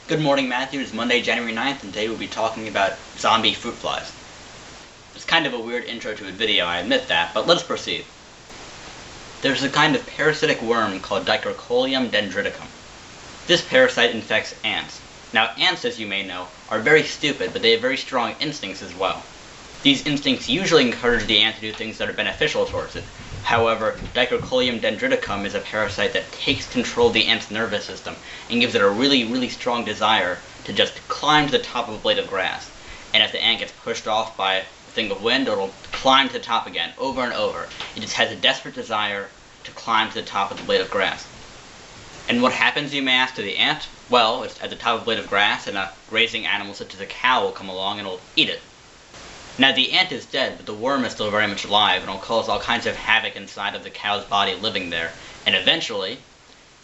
Good morning, Matthew. It's Monday, January 9th, and today we'll be talking about zombie fruit flies. It's kind of a weird intro to a video, I admit that, but let's proceed. There's a kind of parasitic worm called Dicrocolium dendriticum. This parasite infects ants. Now, ants, as you may know, are very stupid, but they have very strong instincts as well. These instincts usually encourage the ant to do things that are beneficial towards it. However, Dicrocolium dendriticum is a parasite that takes control of the ant's nervous system and gives it a really strong desire to just climb to the top of a blade of grass. And if the ant gets pushed off by a thing of wind, it'll climb to the top again, over and over. It just has a desperate desire to climb to the top of the blade of grass. And what happens, you may ask, to the ant? Well, it's at the top of a blade of grass, and a grazing animal such as a cow will come along and it'll eat it. Now, the ant is dead, but the worm is still very much alive, and will cause all kinds of havoc inside of the cow's body living there. And eventually,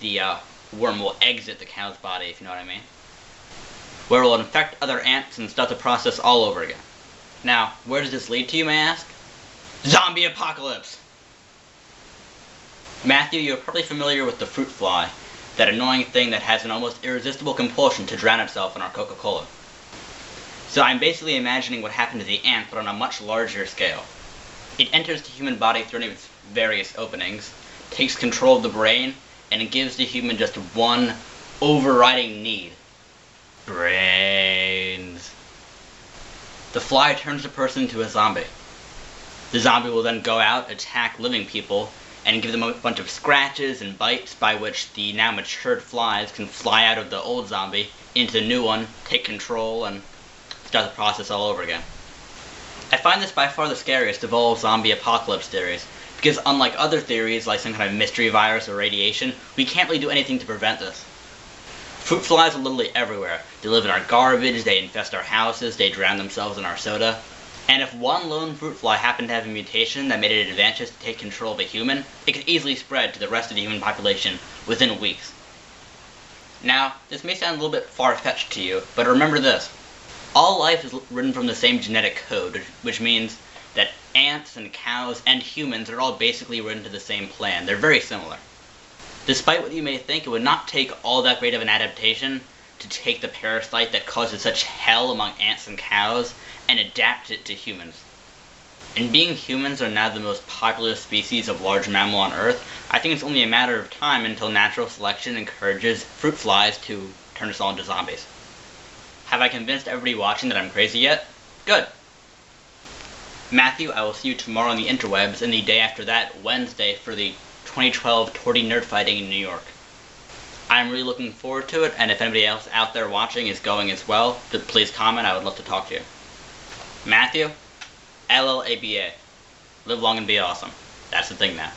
the worm will exit the cow's body, if you know what I mean. Where it will infect other ants and start the process all over again. Now, where does this lead to, you may ask? Zombie apocalypse! Matthew, you're probably familiar with the fruit fly, that annoying thing that has an almost irresistible compulsion to drown itself in our Coca-Cola. So I'm basically imagining what happened to the ant, but on a much larger scale. It enters the human body through any of its various openings, takes control of the brain, and it gives the human just one overriding need. Brains. The fly turns the person into a zombie. The zombie will then go out, attack living people, and give them a bunch of scratches and bites by which the now matured flies can fly out of the old zombie into the new one, take control, and start the process all over again. I find this by far the scariest of all zombie apocalypse theories, because unlike other theories like some kind of mystery virus or radiation, we can't really do anything to prevent this. Fruit flies are literally everywhere. They live in our garbage, they infest our houses, they drown themselves in our soda. And if one lone fruit fly happened to have a mutation that made it advantageous to take control of a human, it could easily spread to the rest of the human population within weeks. Now, this may sound a little bit far-fetched to you, but remember this. All life is written from the same genetic code, which means that ants and cows and humans are all basically written to the same plan. They're very similar. Despite what you may think, it would not take all that great of an adaptation to take the parasite that causes such hell among ants and cows and adapt it to humans. And being humans are now the most popular species of large mammal on Earth, I think it's only a matter of time until natural selection encourages fruit flies to turn us all into zombies. Have I convinced everybody watching that I'm crazy yet? Good. Matthew, I will see you tomorrow on the interwebs, and the day after that, Wednesday, for the 2012 Torty Nerd Fighting in New York. I'm really looking forward to it, and if anybody else out there watching is going as well, please comment. I would love to talk to you. Matthew, LLABA. Live long and be awesome. That's the thing now.